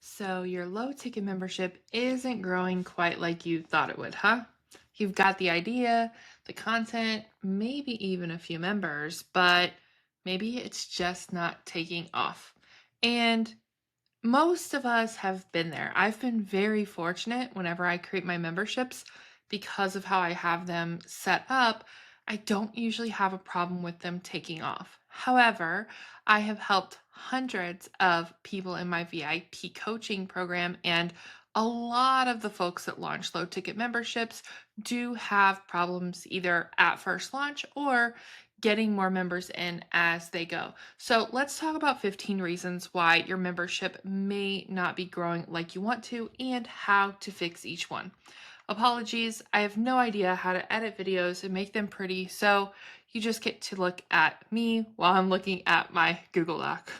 So your low ticket membership isn't growing quite like you thought it would, huh? You've got the idea, the content, maybe even a few members, but maybe it's just not taking off. And most of us have been there. I've been very fortunate whenever I create my memberships because of how I have them set up. I don't usually have a problem with them taking off. However, I have helped hundreds of people in my VIP coaching program, and a lot of the folks that launch low ticket memberships do have problems either at first launch or getting more members in as they go. So let's talk about 15 reasons why your membership may not be growing like you want to and how to fix each one. Apologies, I have no idea how to edit videos and make them pretty, so you just get to look at me while I'm looking at my Google Doc.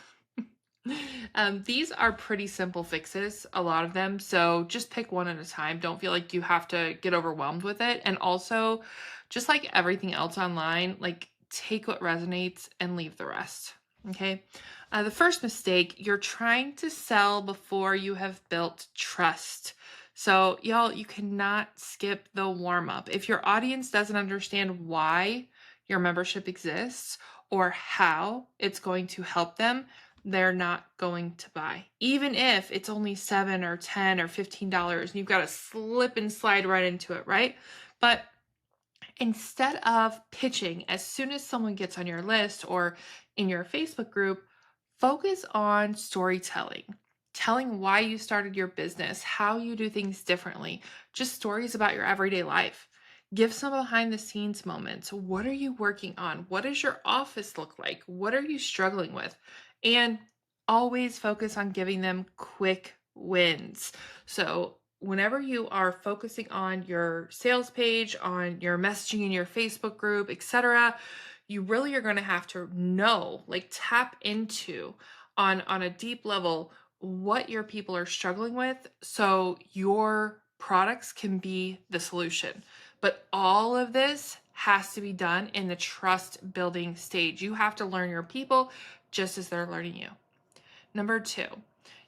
These are pretty simple fixes, a lot of them, so just pick one at a time. Don't feel like you have to get overwhelmed with it. And also, just like everything else online, like take what resonates and leave the rest. Okay. The first mistake, you're trying to sell before you have built trust. So, y'all, you cannot skip the warm up. If your audience doesn't understand why your membership exists or how it's going to help them, they're not going to buy. Even if it's only 7 or 10 or $15 and you've got to slip and slide right into it, right? But instead of pitching as soon as someone gets on your list or in your Facebook group, focus on storytelling. Telling why you started your business, how you do things differently, just stories about your everyday life. Give some behind the scenes moments. What are you working on? What does your office look like? What are you struggling with? And always focus on giving them quick wins. So, whenever you are focusing on your sales page, on your messaging in your Facebook group, etc., you really are going to have to know, like tap into on a deep level what your people are struggling with so your products can be the solution. But all of this has to be done in the trust building stage. You have to learn your people just as they're learning you. Number two,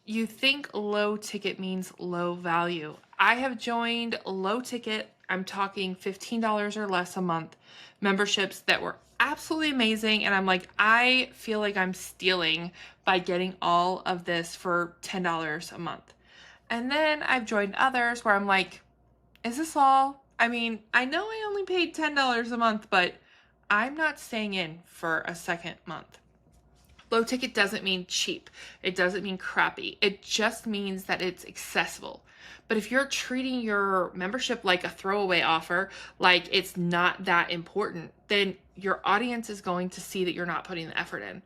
you think low ticket means low value. I have joined low ticket, I'm talking $15 or less a month, memberships that were absolutely amazing. And I'm like, I feel like I'm stealing by getting all of this for $10 a month. And then I've joined others where I'm like, is this all? I mean, I know I only paid $10 a month, but I'm not staying in for a second month. Low ticket doesn't mean cheap. It doesn't mean crappy. It just means that it's accessible. But if you're treating your membership like a throwaway offer, like it's not that important, then your audience is going to see that you're not putting the effort in.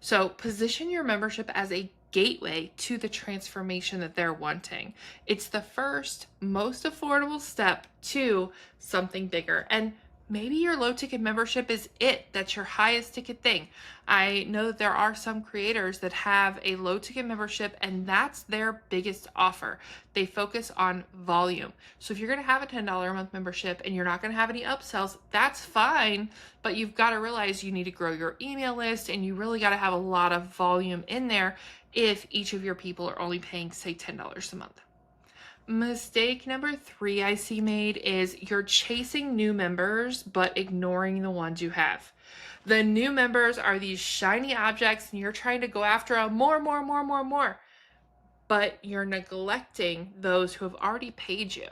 So position your membership as a gateway to the transformation that they're wanting. It's the first, most affordable step to something bigger. And maybe your low ticket membership is it. That's your highest ticket thing. I know that there are some creators that have a low ticket membership and that's their biggest offer. They focus on volume. So if you're going to have a $10 a month membership and you're not going to have any upsells, that's fine. But you've got to realize you need to grow your email list and you really got to have a lot of volume in there if each of your people are only paying, say, $10 a month. Mistake number three I see made is you're chasing new members but ignoring the ones you have. The new members are these shiny objects and you're trying to go after a more, but you're neglecting those who have already paid you.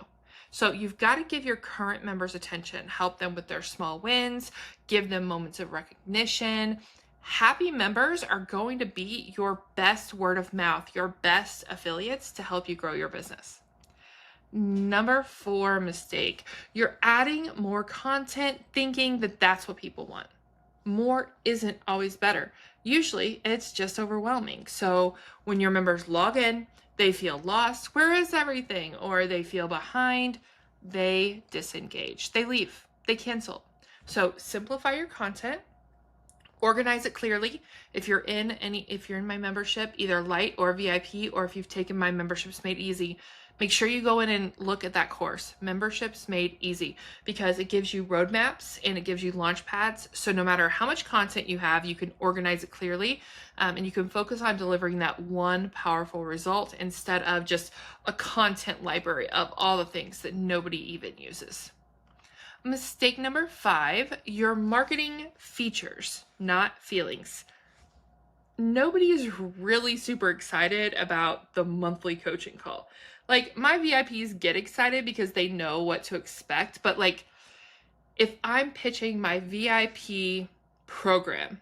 So you've got to give your current members attention, help them with their small wins, give them moments of recognition. Happy members are going to be your best word of mouth, your best affiliates to help you grow your business. Number four mistake, you're adding more content thinking that that's what people want. More isn't always better. Usually it's just overwhelming. So when your members log in, they feel lost. Where is everything? Or they feel behind, they disengage, they leave, they cancel. So simplify your content, Organize it clearly. If you're in my membership, either light or VIP, or if you've taken my Memberships Made Easy, make sure you go in and look at that course, Memberships Made Easy, because it gives you roadmaps and it gives you launch pads. So no matter how much content you have, you can organize it clearly, and you can focus on delivering that one powerful result instead of just a content library of all the things that nobody even uses. Mistake number 5, you're marketing features, not feelings. Nobody is really super excited about the monthly coaching call. Like, my VIPs get excited because they know what to expect, but like, if I'm pitching my VIP program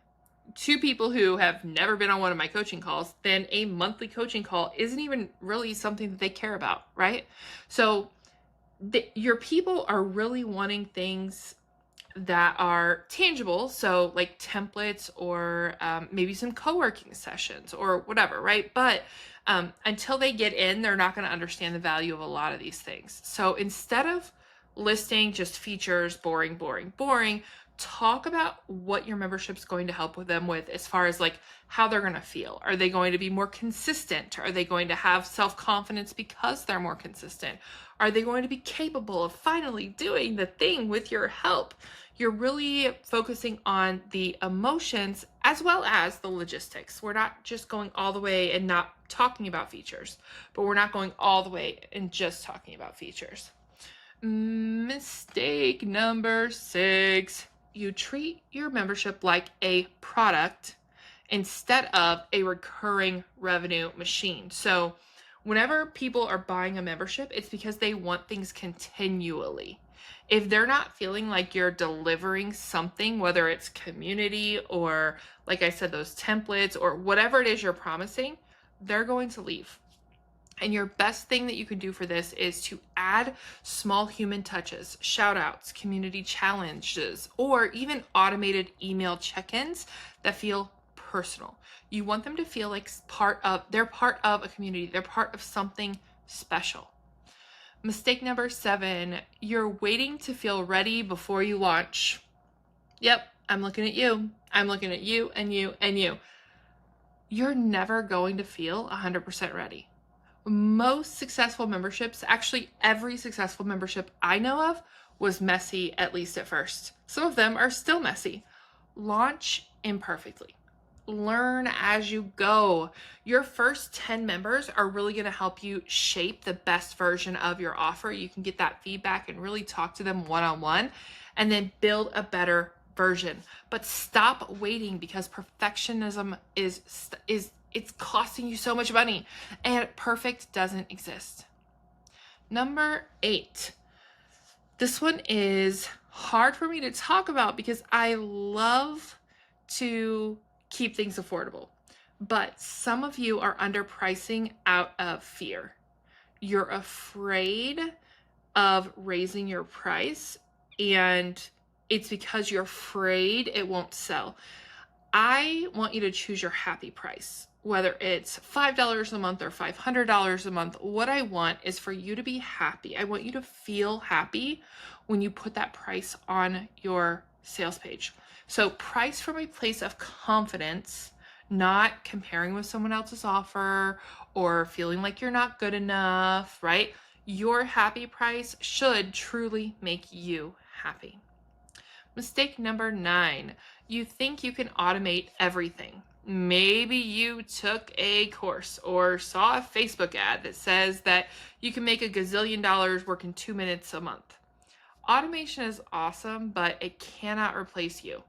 to people who have never been on one of my coaching calls, then a monthly coaching call isn't even really something that they care about, right? So your people are really wanting things that are tangible, so like templates or maybe some co-working sessions or whatever, right? But until they get in, they're not going to understand the value of a lot of these things. So instead of listing just features, boring, talk about what your membership's going to help with them with, as far as like how they're going to feel. Are they going to be more consistent? Are they going to have self-confidence because they're more consistent? Are they going to be capable of finally doing the thing with your help? You're really focusing on the emotions as well as the logistics. We're not just going all the way and not talking about features, but we're not going all the way and just talking about features. Mistake number 6, you treat your membership like a product instead of a recurring revenue machine. So whenever people are buying a membership, it's because they want things continually. If they're not feeling like you're delivering something, whether it's community or, like I said, those templates or whatever it is you're promising, they're going to leave. And your best thing that you can do for this is to add small human touches, shout outs, community challenges, or even automated email check-ins that feel personal. You want them to feel like they're part of a community, they're part of something special. Mistake number 7, you're waiting to feel ready before you launch. Yep, I'm looking at you. I'm looking at you and you and you. You're never going to feel 100% ready. Most successful memberships, actually every successful membership I know of, was messy, at least at first. Some of them are still messy. Launch imperfectly. Learn as you go. Your first 10 members are really going to help you shape the best version of your offer. You can get that feedback and really talk to them one-on-one, and then build a better version. But stop waiting, because perfectionism it's costing you so much money, and perfect doesn't exist. Number 8. This one is hard for me to talk about because I love to keep things affordable, but some of you are underpricing out of fear. You're afraid of raising your price, and it's because you're afraid it won't sell. I want you to choose your happy price, whether it's $5 a month or $500 a month. What I want is for you to be happy. I want you to feel happy when you put that price on your sales page. So price from a place of confidence, not comparing with someone else's offer or feeling like you're not good enough, right? Your happy price should truly make you happy. Mistake number 9, you think you can automate everything. Maybe you took a course or saw a Facebook ad that says that you can make $1 gazillion working 2 minutes a month. Automation is awesome, but it cannot replace you.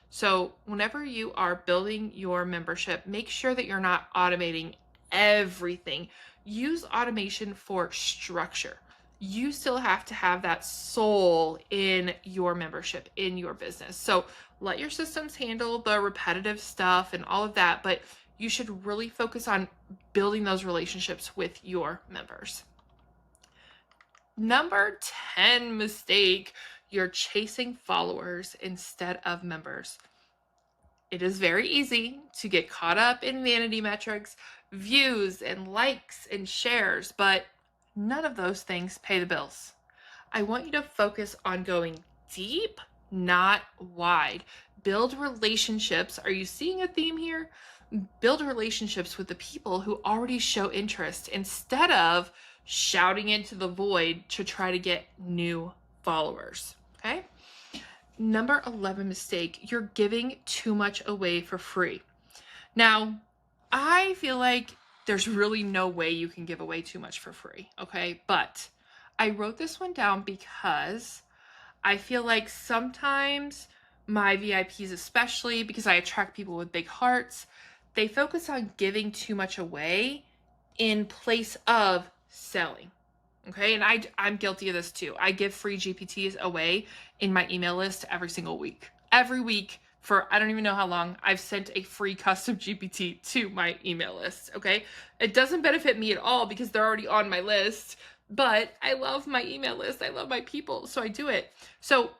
So whenever you are building your membership, make sure that you're not automating everything. Use automation for structure. You still have to have that soul in your membership, in your business. So let your systems handle the repetitive stuff and all of that, but you should really focus on building those relationships with your members. Number 10 mistake, you're chasing followers instead of members. It is very easy to get caught up in vanity metrics, views and likes and shares, but none of those things pay the bills. I want you to focus on going deep, not wide. Build relationships. Are you seeing a theme here? Build relationships with the people who already show interest instead of shouting into the void to try to get new followers. Okay? Number 11 mistake, you're giving too much away for free. Now, I feel like there's really no way you can give away too much for free, okay? But I wrote this one down because I feel like sometimes my VIPs, especially because I attract people with big hearts, they focus on giving too much away in place of selling. Okay, and I'm guilty of this too. I give free GPTs away in my email list every single week. Every week for I don't even know how long, I've sent a free custom GPT to my email list. Okay, it doesn't benefit me at all because they're already on my list, but I love my email list. I love my people, so I do it. So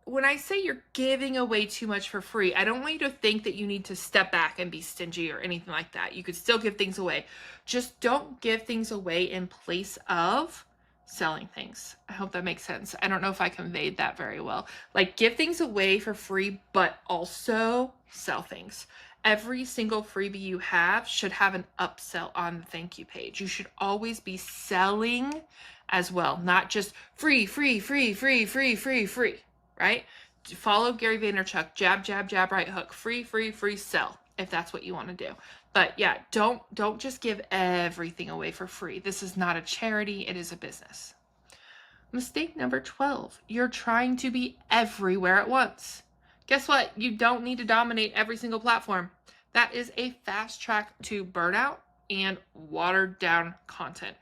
when I say you're giving away too much for free, I don't want you to think that you need to step back and be stingy or anything like that. You could still give things away. Just don't give things away in place of selling things. I hope that makes sense. I don't know if I conveyed that very well. Like, give things away for free, but also sell things. Every single freebie you have should have an upsell on the thank you page. You should always be selling as well, not just free, free, free, free, free, free, free. Right? Follow Gary Vaynerchuk, jab, jab, jab, right hook, free, free, free, sell, if that's what you want to do. But yeah, don't just give everything away for free. This is not a charity, it is a business. Mistake number 12, you're trying to be everywhere at once. Guess what? You don't need to dominate every single platform. That is a fast track to burnout and watered down content.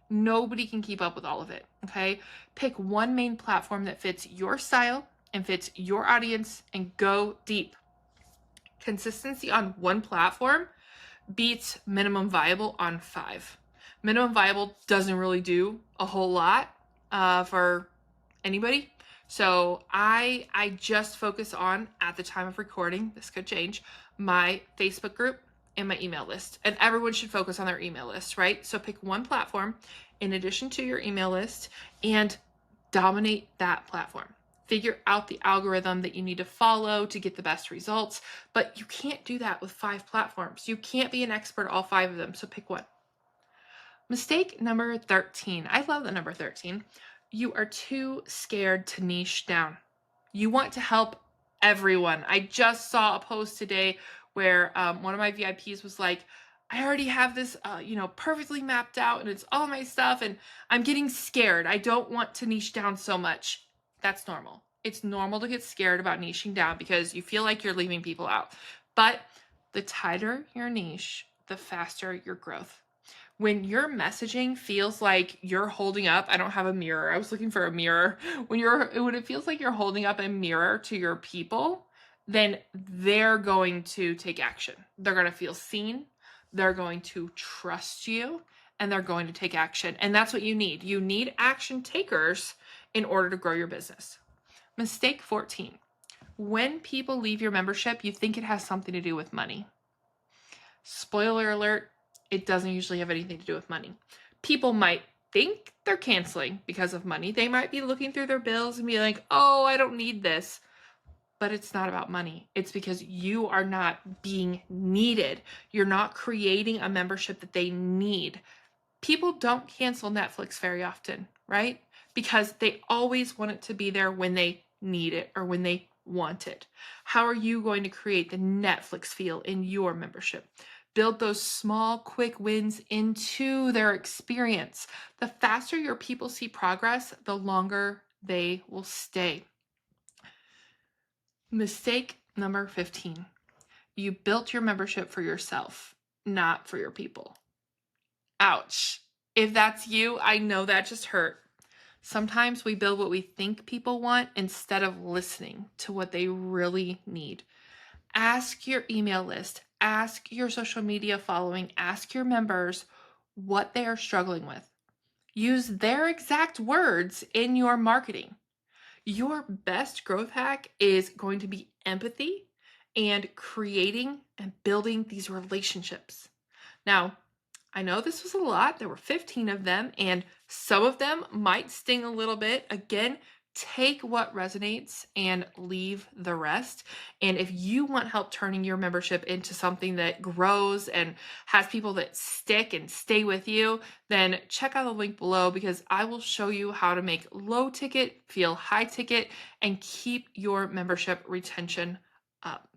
Nobody can keep up with all of it, okay? Pick one main platform that fits your style and fits your audience and go deep. Consistency on one platform beats minimum viable on 5. Minimum viable doesn't really do a whole lot for anybody. So I just focus on, at the time of recording, this could change, my Facebook group and my email list. And everyone should focus on their email list, right? So pick one platform in addition to your email list and dominate that platform. Figure out the algorithm that you need to follow to get the best results, but you can't do that with 5 platforms. You can't be an expert at all 5 of them, so pick one. Mistake number 13. I love the number 13. You are too scared to niche down. You want to help everyone. I just saw a post today where one of my VIPs was like, I already have this, perfectly mapped out and it's all my stuff and I'm getting scared. I don't want to niche down so much. That's normal. It's normal to get scared about niching down because you feel like you're leaving people out. But the tighter your niche, the faster your growth. When your messaging feels like you're holding up, I don't have a mirror. I was looking for a mirror. When it feels like you're holding up a mirror to your people, then they're going to take action. They're going to feel seen. They're going to trust you and they're going to take action. And that's what you need. You need action takers in order to grow your business. Mistake 14. When people leave your membership, you think it has something to do with money. Spoiler alert, it doesn't usually have anything to do with money. People might think they're canceling because of money. They might be looking through their bills and be like, oh, I don't need this. But it's not about money. It's because you are not being needed. You're not creating a membership that they need. People don't cancel Netflix very often, right? Because they always want it to be there when they need it or when they want it. How are you going to create the Netflix feel in your membership? Build those small, quick wins into their experience. The faster your people see progress, the longer they will stay. Mistake number 15. You built your membership for yourself, not for your people. Ouch. If that's you, I know that just hurt. Sometimes we build what we think people want instead of listening to what they really need. Ask your email list, ask your social media following, ask your members what they are struggling with. Use their exact words in your marketing. Your best growth hack is going to be empathy and creating and building these relationships. Now, I know this was a lot. There were 15 of them, and some of them might sting a little bit. Again, Take what resonates and leave the rest. And if you want help turning your membership into something that grows and has people that stick and stay with you, then check out the link below because I will show you how to make low ticket feel high ticket and keep your membership retention up.